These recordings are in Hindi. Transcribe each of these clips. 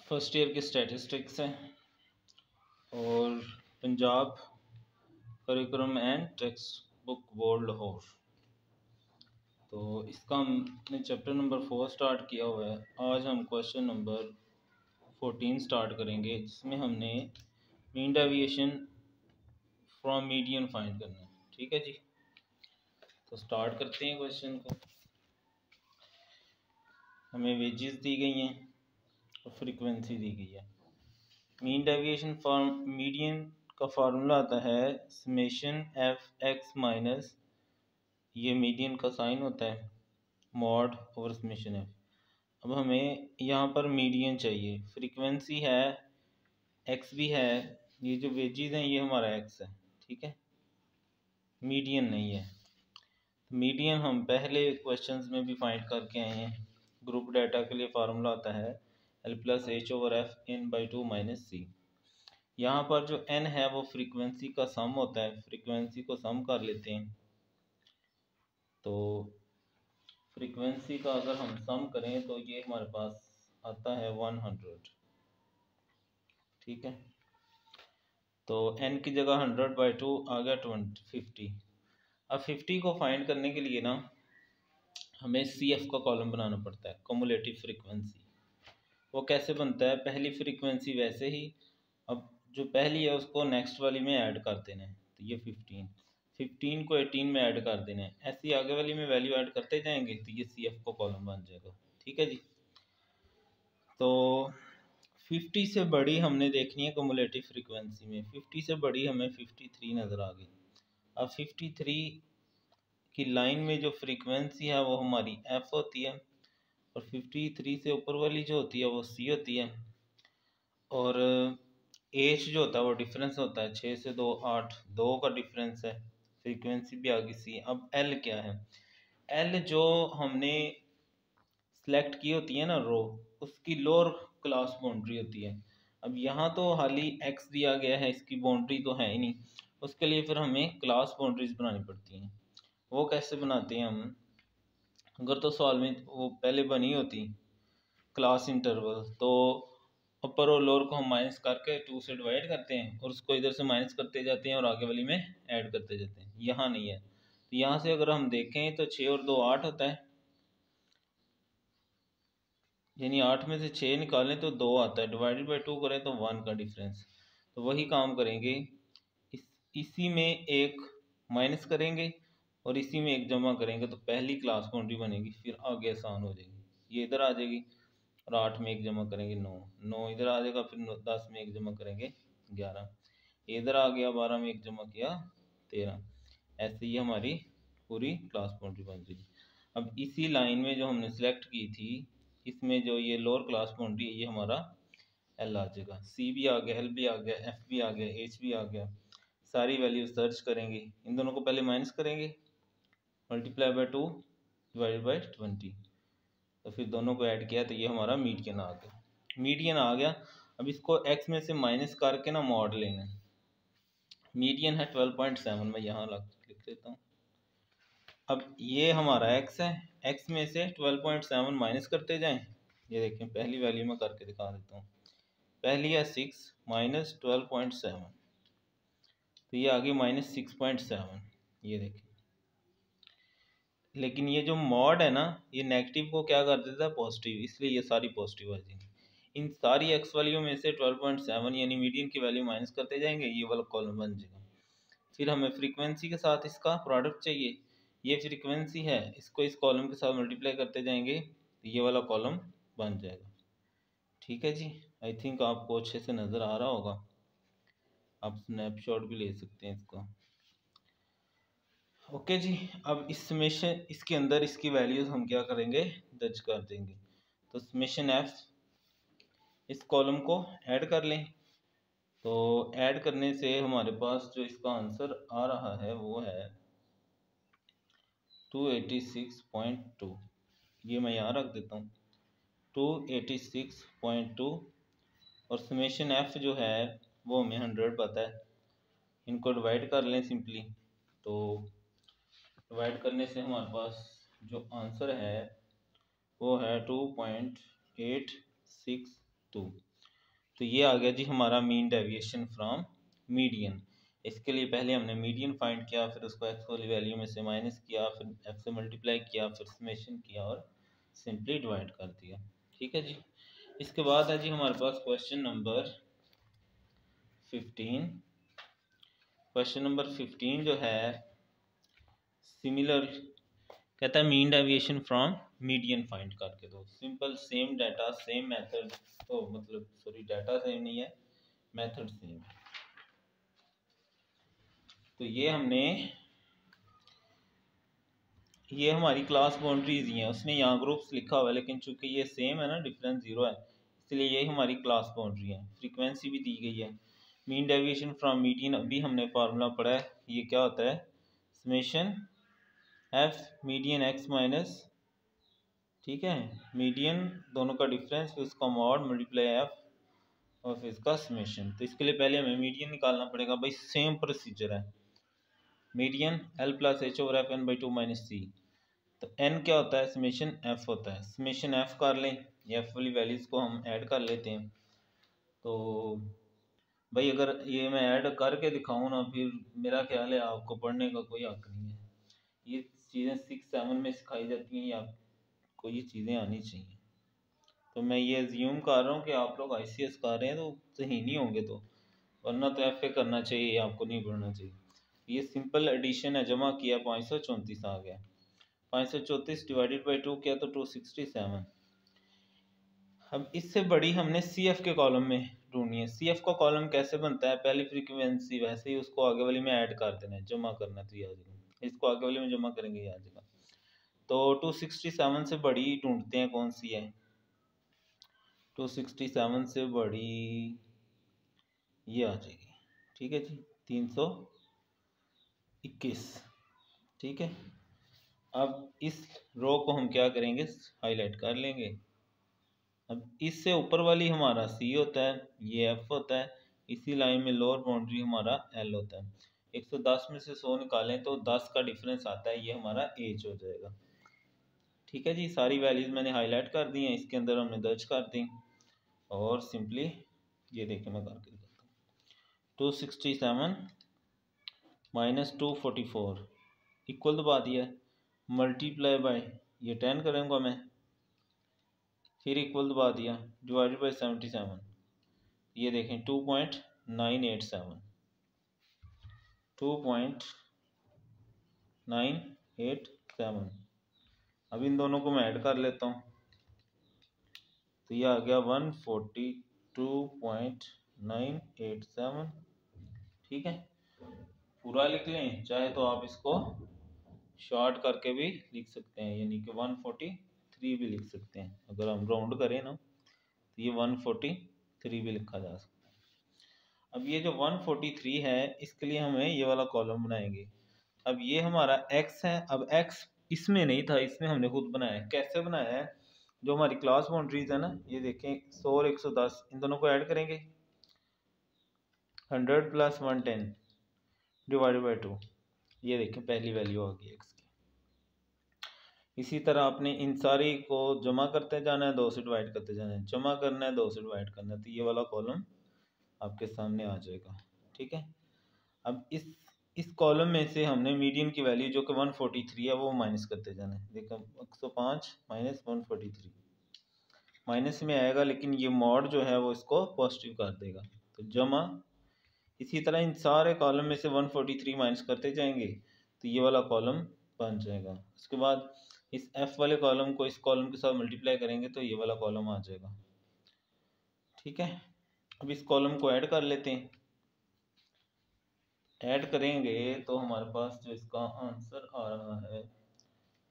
फर्स्ट ईयर की स्टैटिस्टिक्स है और Punjab curriculum and text book board Lahore. तो इसका हमने चैप्टर नंबर 4 स्टार्ट किया हुआ है। आज हम क्वेश्चन नंबर 14 स्टार्ट करेंगे, जिसमें हमने mean deviation from median find करना है। ठीक है जी, तो स्टार्ट करते हैं क्वेश्चन को। हमें वेजेस दी गई हैं और फ्रीक्वेंसी दी गई है। मीन डेविएशन फॉर्म मीडियन का फार्मूला आता है समेशन एफ एक्स माइनस, ये मीडियन का साइन होता है, मॉड ओवर समेशन एफ। अब हमें यहाँ पर मीडियन चाहिए, फ्रीक्वेंसी है, एक्स भी है, ये जो वेजेस हैं ये हमारा एक्स है। ठीक है, मीडियन नहीं है। मीडियन हम पहले क्वेश्चंस में भी फाइंड करके आए हैं। ग्रुप डाटा के लिए फार्मूला आता है L plus H over F N by two minus C. यहाँ पर जो n है वो फ्रीक्वेंसी का सम होता है, फ्रीक्वेंसी को सम कर लेते हैं। तो फ्रीक्वेंसी का अगर हम सम करें तो ये हमारे पास आता है 100। ठीक है, तो n की जगह 100/2 आ गया 50। अब 50 को फाइंड करने के लिए ना हमें CF का कॉलम बनाना पड़ता है, कम्युलेटिव फ्रीक्वेंसी। वो कैसे बनता है, पहली फ्रीक्वेंसी वैसे ही, अब जो पहली है उसको नेक्स्ट वाली में ऐड कर देना है। तो ये 15 को 18 में ऐड कर देना है, ऐसी आगे वाली में वैल्यू ऐड करते जाएंगे तो ये CF का कॉलम बन जाएगा। ठीक है जी, तो 50 से बड़ी हमने देखनी है कम्युलेटिव फ्रीक्वेंसी में। 50 से बड़ी हमें 53 नज़र आ गई। अब 53 की लाइन में जो फ्रीक्वेंसी है वो हमारी F होती है, और 53 से ऊपर वाली जो होती है वो C होती है, और एच जो होता है वो डिफरेंस होता है, 6 से 2 8, 2 का डिफरेंस है। फ्रीक्वेंसी भी आ गई सी। अब एल क्या है, एल जो हमने सेलेक्ट की होती है ना रो, उसकी लोअर क्लास बाउंड्री होती है। अब यहाँ तो हाली एक्स दिया गया है, इसकी बाउंड्री तो है ही नहीं, उसके लिए फिर हमें क्लास बाउंड्रीज बनानी पड़ती हैं। वो कैसे बनाते हैं हम, अगर तो सवाल में वो पहले बनी होती क्लास इंटरवल, तो अपर और लोअर को हम माइनस करके 2 से डिवाइड करते हैं और उसको इधर से माइनस करते जाते हैं और आगे वाली में ऐड करते जाते हैं। यहाँ नहीं है, तो यहाँ से अगर हम देखें तो 6 और 2 8 होता है, यानी 8 में से 6 निकालें तो 2 आता है, डिवाइडेड बाई 2 करें तो 1 का डिफरेंस। तो वही काम करेंगे, इसी में एक माइनस करेंगे और इसी में एक जमा करेंगे, तो पहली क्लास बाउंड्री बनेगी, फिर आगे आसान हो जाएगी। ये इधर आ जाएगी और 8 में एक जमा करेंगे 9, 9 इधर आ जाएगा, फिर 10 में एक जमा करेंगे 11, इधर आ गया, 12 में एक जमा किया 13। ऐसे ही हमारी पूरी क्लास बाउंड्री बन जाएगी। अब इसी लाइन में जो हमने सेलेक्ट की थी, इसमें जो ये लोअर क्लास बाउंड्री है ये हमारा एल आ जाएगा। सी भी आ गया, एल भी आ गया, एफ भी आ गया, एच भी आ गया। सारी वैल्यू सर्च करेंगे, इन दोनों को पहले माइनस करेंगे, मल्टीप्लाई बाय 2 डिवाइडेड बाई 20, तो फिर दोनों को ऐड किया तो ये हमारा मीडियन आ गया। मीडियन आ गया, अब इसको x में से माइनस करके ना मॉड लेना है। मीडियन है 12.7, मैं यहाँ लिख देता हूँ। अब ये हमारा x है, x में से 12.7 माइनस करते जाएं। ये देखें, पहली वैल्यू में करके दिखा देता हूँ। पहली है 6 माइनस 12.7, तो ये आ गई माइनस 6.7। ये देखें, लेकिन ये जो मॉड है ना, ये नेगेटिव को क्या कर देता है पॉजिटिव, इसलिए ये सारी पॉजिटिव आ जाएंगी। इन सारी एक्स वैल्यू में से 12.7 यानी मीडियन की वैल्यू माइनस करते जाएंगे, ये वाला कॉलम बन जाएगा। फिर हमें फ्रीक्वेंसी के साथ इसका प्रोडक्ट चाहिए, ये फ्रीक्वेंसी है, इसको इस कॉलम के साथ मल्टीप्लाई करते जाएंगे तो ये वाला कॉलम बन जाएगा। ठीक है जी, आई थिंक आपको अच्छे से नज़र आ रहा होगा, आप स्नैपशॉट भी ले सकते हैं इसका। ओके जी, अब इस समेशन इसके अंदर इसकी वैल्यूज हम क्या करेंगे, दर्ज कर देंगे। तो समेशन एफ, इस कॉलम को ऐड कर लें। तो ऐड करने से हमारे पास जो इसका आंसर आ रहा है वो है 286.2। ये मैं यहाँ रख देता हूँ 286.2, और समेशन एफ जो है वो हमें 100 पता है। इनको डिवाइड कर लें सिंपली, तो डिवाइड करने से हमारे पास जो आंसर है वो है 2.862। तो ये आ गया जी हमारा मीन डेविएशन फ्रॉम मीडियन। इसके लिए पहले हमने मीडियन फाइंड किया, फिर उसको एक्स वाली वैल्यू में से माइनस किया, फिर एक्स से मल्टीप्लाई किया, फिर समेशन किया और सिंपली डिवाइड कर दिया। ठीक है जी। इसके बाद है जी हमारे पास क्वेश्चन नंबर 15। क्वेश्चन नंबर 15 जो है सिमिलर कहता है mean deviation from median find करके दो। Simple same data same method, तो मतलब सॉरी डाटा सेम नहीं है, मेथड सेम है। तो ये हमारी क्लास बाउंड्रीज ही हैं, उसने यहाँ ग्रुप्स लिखा हुआ है लेकिन चूंकि ये सेम है ना, डिफरेंस जीरो है, इसलिए ये हमारी क्लास बाउंड्री है। फ्रीक्वेंसी भी दी गई है। मीन डेविएशन फ्रॉम मीडियन अभी हमने फार्मूला पढ़ा है, ये क्या होता है, summation F median x minus, ठीक है, मीडियन दोनों का डिफरेंस, फिर उसका मॉड मल्टीप्लाई एफ और फिर इसका समेशन। तो इसके लिए पहले हमें मीडियन निकालना पड़ेगा भाई, सेम प्रोसीजर है। Median L plus H over F N by two minus C. तो एन क्या होता है, समेशन एफ होता है। समेशन एफ कर लें, एफ वाली वैल्यूज को हम ऐड कर लेते हैं। तो भाई अगर ये मैं ऐड करके दिखाऊं ना, फिर मेरा ख्याल है आपको पढ़ने का कोई हक नहीं है। ये चीज़ें 6-7 में सिखाई जाती हैं, या आपको ये चीज़ें आनी चाहिए। तो मैं ये अज्यूम कर रहा हूँ कि आप लोग ICS कर रहे हैं तो सही नहीं होंगे, तो वरना तो FA करना चाहिए, आपको नहीं पढ़ना चाहिए। ये सिंपल एडिशन है, जमा किया 534 आ गया। 534 डिवाइडेड बाई 2 किया तो 267। अब इससे बड़ी हमने CF के कॉलम में ढूंढनी है। CF का कॉलम कैसे बनता है, पहली फ्रीक्वेंसी वैसे ही उसको आगे वाली में ऐड कर देना है, जमा करना है तो याद रखना, इसको आगे वाली में जमा करेंगे याद रखना। तो 267 से बड़ी ढूंढते हैं, कौन सी है 267 से बड़ी, ये आ जाएगी। ठीक है जी, 321। ठीक है, अब इस रो को हम क्या करेंगे, हाईलाइट कर लेंगे। अब इससे ऊपर वाली हमारा C होता है, ये F होता है, इसी लाइन में लोअर बाउंड्री हमारा L होता है। 110 में से 100 निकालें तो 10 का डिफरेंस आता है, ये हमारा एज हो जाएगा। ठीक है जी, सारी वैल्यूज मैंने हाईलाइट कर दी हैं, इसके अंदर हमने दर्ज कर दी और सिंपली ये देखें मैं करके दिखाता हूँ। 267 माइनस 244 इक्वल दबा दिया है, मल्टीप्लाई बाय ये 10 करूँगा मैं, फिर इक्वल दबा दिया, डिवाइडेड बाई 77, ये देखें 2.987 2.987। अब इन दोनों को मैं ऐड कर लेता हूँ, तो ये आ गया 142.987। ठीक है, पूरा लिख लें, चाहे तो आप इसको शॉर्ट करके भी लिख सकते हैं, यानी कि 143 भी लिख सकते हैं। अगर हम राउंड करें ना तो ये 143 भी लिखा जा सकता है। अब ये जो 143 है, इसके लिए हमें ये वाला कॉलम बनाएंगे। अब ये हमारा x है, अब x इसमें नहीं था, इसमें हमने खुद बनाया है। कैसे बनाया है, जो हमारी क्लास बाउंड्रीज है ना, ये देखें 100 और 110, इन दोनों को ऐड करेंगे, 100 प्लस 110 डिवाइडेड बाई 2, ये देखें पहली वैल्यू आ गई x की। इसी तरह आपने इन सारी को जमा करते जाना है, 2 से डिवाइड करते जाना है, जमा करना है, 2 से डिवाइड करना है, तो ये वाला कॉलम आपके सामने आ जाएगा। ठीक है, अब इस कॉलम में से हमने मीडियन की वैल्यू जो कि 143 है वो माइनस करते जाना है। देखो 105 माइनस 143 माइनस में आएगा, लेकिन ये मॉड जो है वो इसको पॉजिटिव कर देगा, तो जमा। इसी तरह इन सारे कॉलम में से 143 माइनस करते जाएंगे तो ये वाला कॉलम बन जाएगा। उसके बाद इस F वाले कॉलम को इस कॉलम के साथ मल्टीप्लाई करेंगे तो ये वाला कॉलम आ जाएगा। ठीक है, अब इस कॉलम को ऐड कर लेते हैं। ऐड करेंगे तो हमारे पास जो इसका आंसर आ रहा है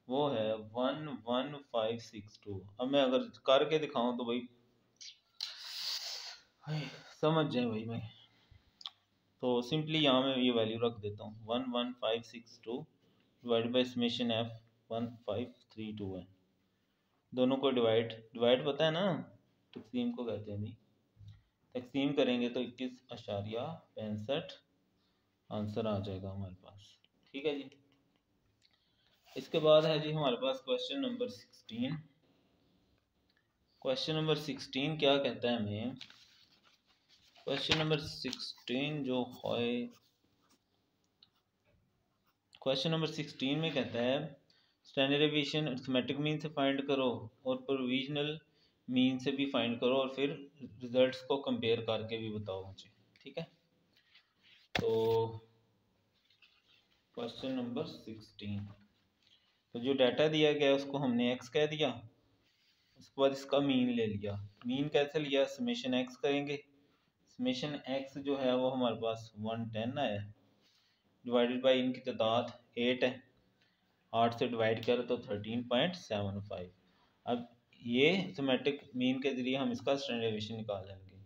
वो है 11562। अब मैं अगर करके दिखाऊं तो भाई समझ जाए भाई मैं, तो सिंपली यहाँ मैं ये वैल्यू रख देता हूँ, 11562 डिवाइड बाई समेशन F 1532 है। दोनों को डिवाइड पता है ना, तकसीम को कहते हैं भाई। तकसीम करेंगे तो 21.65 आंसर आ जाएगा हमारे पास। ठीक है जी, इसके बाद है जी हमारे पास क्वेश्चन नंबर 16। क्वेश्चन नंबर 16 क्या कहता है हमें, क्वेश्चन नंबर 16 जो है, क्वेश्चन नंबर 16 में कहता है स्टैंडर्ड डेविएशन अरिथमेटिक मीन से फाइंड करो और प्रोविजनल मीन से भी फाइंड करो और फिर रिजल्ट्स को कंपेयर करके भी बताओ मुझे। ठीक है, तो क्वेश्चन नंबर 16, तो जो डाटा दिया गया उसको हमने एक्स कह दिया, उसके बाद इसका मीन ले लिया। मीन कैसे लिया, समेशन एक्स करेंगे। समेशन एक्स जो है वो हमारे पास 110 आया, डिवाइडेड बाई इनकी तादाद 8 है, 8 से डिवाइड करें तो 13.75। अब ये अरिथमेटिक मीन के जरिए हम इसका स्टैंडर्ड डेविएशन निकाल लेंगे।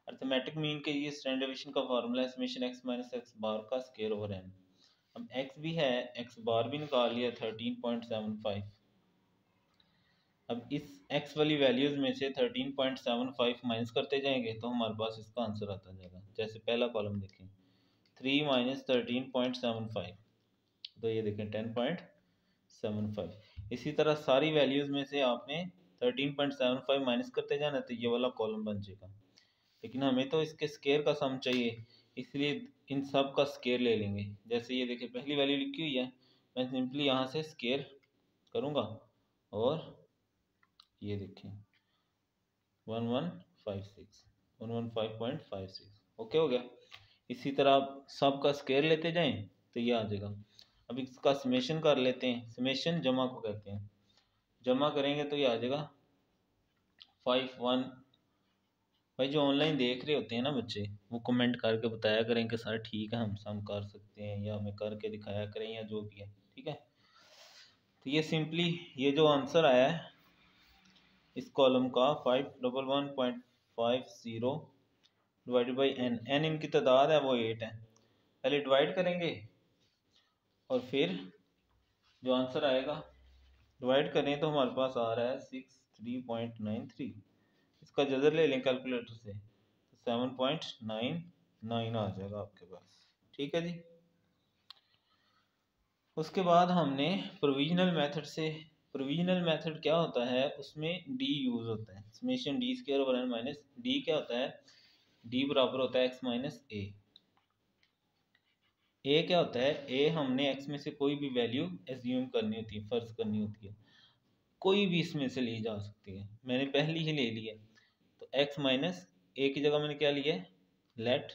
अरिथमेटिक मीन के लिए स्टैंडर्ड डेविएशन का फार्मूला है समेशन एक्स माइनस एक्स बार का स्क्वायर ओवर एन। अब एक्स भी है, एक्स बार भी निकाल लिया 13.75। अब इस x वाली वैल्यूज में से 13.75 माइनस करते जाएंगे तो हमारे पास इसका आंसर आता जाएगा। जैसे पहला कॉलम देखें, 3 माइनस 13.75, तो ये देखें 10.75। इसी तरह सारी वैल्यूज में से आपने 13.75 माइनस करते जाना तो ये वाला कॉलम बन जाएगा। लेकिन हमें तो इसके स्केयर का सम चाहिए, इसलिए इन सब का स्केयर ले लेंगे। जैसे ये देखिए पहली वैल्यू लिखी हुई है, मैं सिंपली यहाँ से स्केयर करूँगा और ये देखें 1156 ओके हो गया। इसी तरह आप सब का स्केयर लेते जाएं तो ये आ जाएगा। अब इसका समेशन कर लेते हैं, समेशन जमा को कहते हैं, जमा करेंगे तो ये आ जाएगा 51। भाई जो ऑनलाइन देख रहे होते हैं ना बच्चे, वो कमेंट करके बताया करें कि सर ठीक है हम सम कर सकते हैं, या हमें करके दिखाया करें, या जो भी है। ठीक है, तो ये सिंपली ये जो आंसर आया है इस कॉलम का 511.50 डिवाइडेड बाई एन, एन इनकी तादाद है वो 8 है। पहले डिवाइड करेंगे और फिर जो आंसर आएगा डिवाइड करें तो हमारे पास आ रहा है 63.93। इसका जजर ले लें कैलकुलेटर से तो 7.99 आ जाएगा आपके पास। ठीक है जी। उसके बाद हमने प्रोविजनल मेथड से, प्रोविजनल मेथड क्या होता है, उसमें डी यूज होता है, summation D square over N minus D क्या होता है, डी बराबर होता है एक्स माइनस ए। ए क्या होता है, ए हमने एक्स में से कोई भी वैल्यू एज्यूम करनी होती है, फर्ज करनी होती है, कोई भी इसमें से ली जा सकती है। मैंने पहली ही ले ली है, तो एक्स माइनस ए की जगह मैंने क्या लिया है, लेट,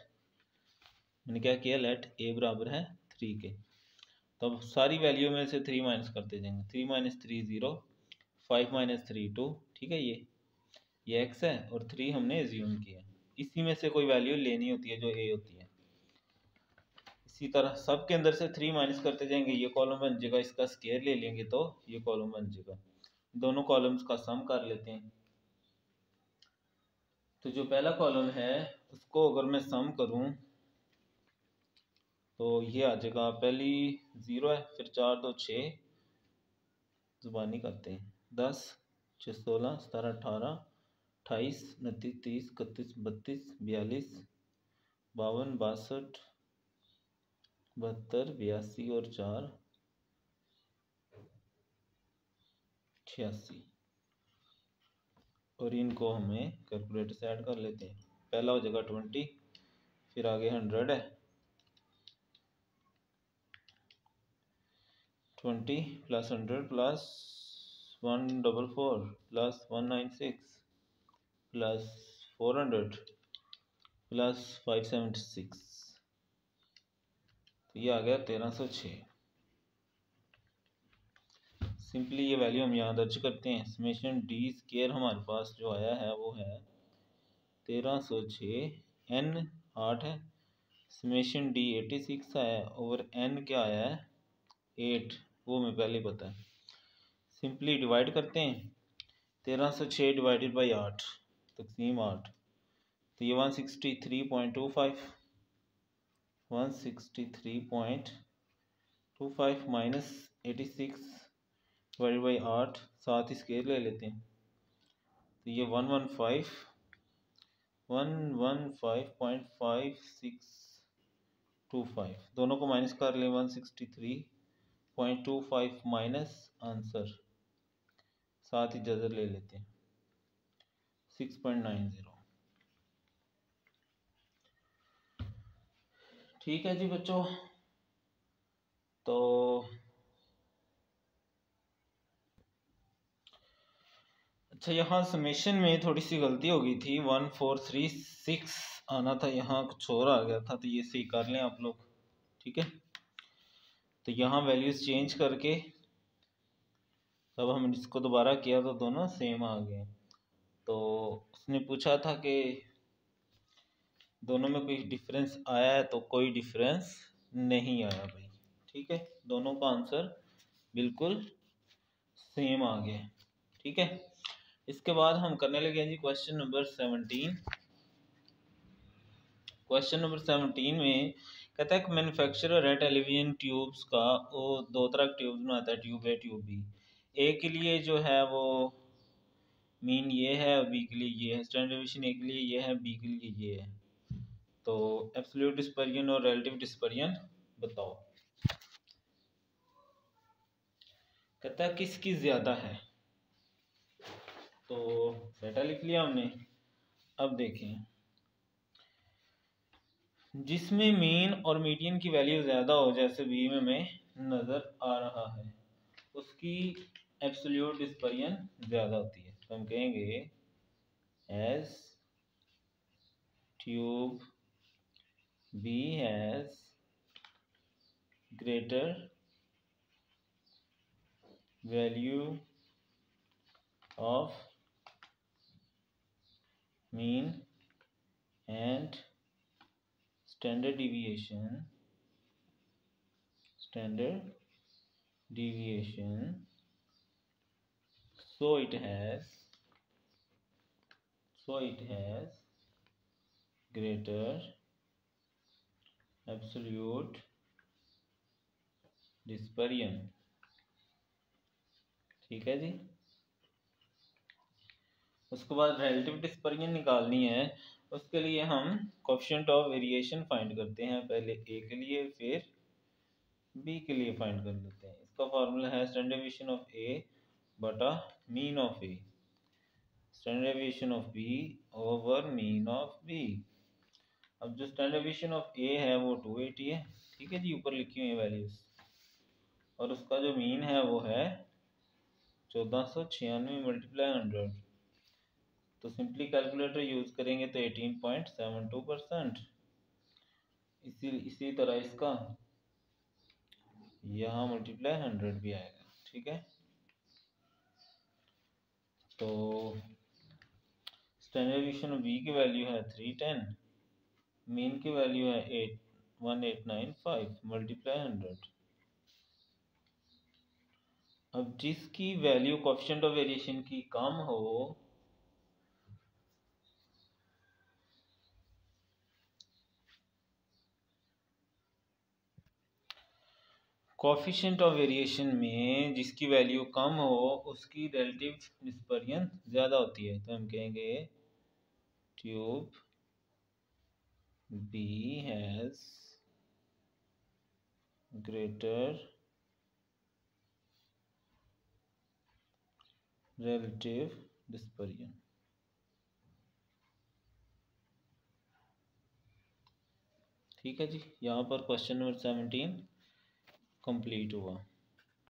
मैंने क्या किया, लेट ए बराबर है 3 के। तो अब सारी वैल्यू में से 3 माइनस करते जाएंगे, 3 माइनस 3 0, 5 माइनस 3 2। ठीक है, ये एक्स है और 3 हमने एज्यूम किया, इसी में से कोई वैल्यू लेनी होती है जो ए होती है। इसी तरह सब के अंदर से 3 माइनस करते जाएंगे, ये कॉलम बन जाएगा, इसका स्केयर ले लेंगे तो ये कॉलम बन जाएगा। दोनों कॉलम्स का सम कर लेते हैं। तो जो पहला कॉलम है उसको अगर मैं सम करूं तो ये आ जाएगा, पहली 0 है, फिर 4 2 6, जुबानी करते हैं, 10 6 16 17 18 28 29 30 31 32 42 52 62 72 82 और 4 86, और इनको हमें कैलकुलेटर से ऐड कर लेते हैं। पहला हो जाएगा 20, फिर आगे 100 है, 20 plus 100 plus 144 plus 196 plus 400 plus 576, तो ये आ गया 1306। सिंपली ये वैल्यू हम यहाँ दर्ज करते हैं, समेशन डी स्केयर हमारे पास जो आया है वो है 1306, एन 8 है, समेशन डी 86 आया है, ओवर एन क्या आया है 8, वो हमें पहले पता है। सिंपली डिवाइड करते हैं, 1306 डिवाइडेड बाई 8 तकसीम 8, तो ये 163.25, 163.25 माइनस 86 डिवाइडेड बाई 8, साथ ही स्केयर ले लेते हैं, तो ये 115.5625, दोनों को माइनस कर लें, 163.25 माइनस आंसर, साथ ही जजर ले लेते हैं 6.90। ठीक है जी बच्चों, तो अच्छा यहाँ समेशन में थोड़ी सी गलती हो गई थी, 1436 आना था, यहाँ कुछ और आ गया था, तो ये सही कर लें आप लोग। ठीक है, तो यहाँ वैल्यूज चेंज करके तब हम इसको दोबारा किया तो दोनों सेम आ गए। तो उसने पूछा था कि दोनों में कोई डिफरेंस आया है, तो कोई डिफरेंस नहीं आया भाई। ठीक है, दोनों का आंसर बिल्कुल सेम आ गया। ठीक है, इसके बाद हम करने लगे जी क्वेश्चन नंबर 17। क्वेश्चन नंबर 17 में कहता है कि मैन्युफैक्चरर है टेलीविजन ट्यूब्स का, वो दो तरह के ट्यूब्स बनाता है, ट्यूब ए ट्यूब बी। ए के लिए जो है वो मीन ये है, बी के लिए ये है, स्टैंडर्ड डेविएशन ए के लिए ये है, बी के लिए ये है। तो एब्सोल्यूट डिस्पर्जन और रिलेटिव डिस्पर्जन बताओ। कहता है किसकी ज्यादा है, तो डेटा लिख लिया हमने। अब देखें, जिसमें मीन और मीडियन की वैल्यू ज़्यादा हो, जैसे बी में हमें नज़र आ रहा है, उसकी एब्सोल्यूट डिस्पर्जन ज़्यादा होती है। तो हम कहेंगे as tube B has greater value of mean and standard deviation, so it has greater absolute dispersion। ठीक है जी, उसके बाद रिलेटिव डिस्पर्जन निकालनी है। उसके लिए हम कोएफिशिएंट ऑफ वेरिएशन फाइंड करते हैं, पहले ए के लिए फिर बी के लिए फाइंड कर लेते हैं। इसका फार्मूला है स्टैंडर्ड डेविएशन ऑफ ए बटा mean of A, standard deviation of B over mean of B. अब जो स्टैंडर्ड डेविएशन ऑफ ए है वो 280 है। ठीक है जी, ऊपर लिखी हुई है वैल्यूज, और उसका जो मीन है वो है 1496 मल्टीप्लाई 100। तो सिंपली कैलकुलेटर यूज करेंगे तो 18.72%। इसी तरह इसका यहाँ मल्टीप्लाई 100 भी आएगा। ठीक है, तो स्टैंडर्ड डेविएशन बी की वैल्यू है 310, मीन की वैल्यू है 1895 मल्टीप्लाई 100। अब जिसकी वैल्यू कोएफिशिएंट ऑफ वेरिएशन की कम हो, कोएफिशिएंट ऑफ वेरिएशन में जिसकी वैल्यू कम हो उसकी रिलेटिव डिस्पर्जन ज़्यादा होती है। तो हम कहेंगे tube B has greater relative dispersion. ठीक है जी, यहाँ पर क्वेश्चन नंबर 17 कंप्लीट हुआ।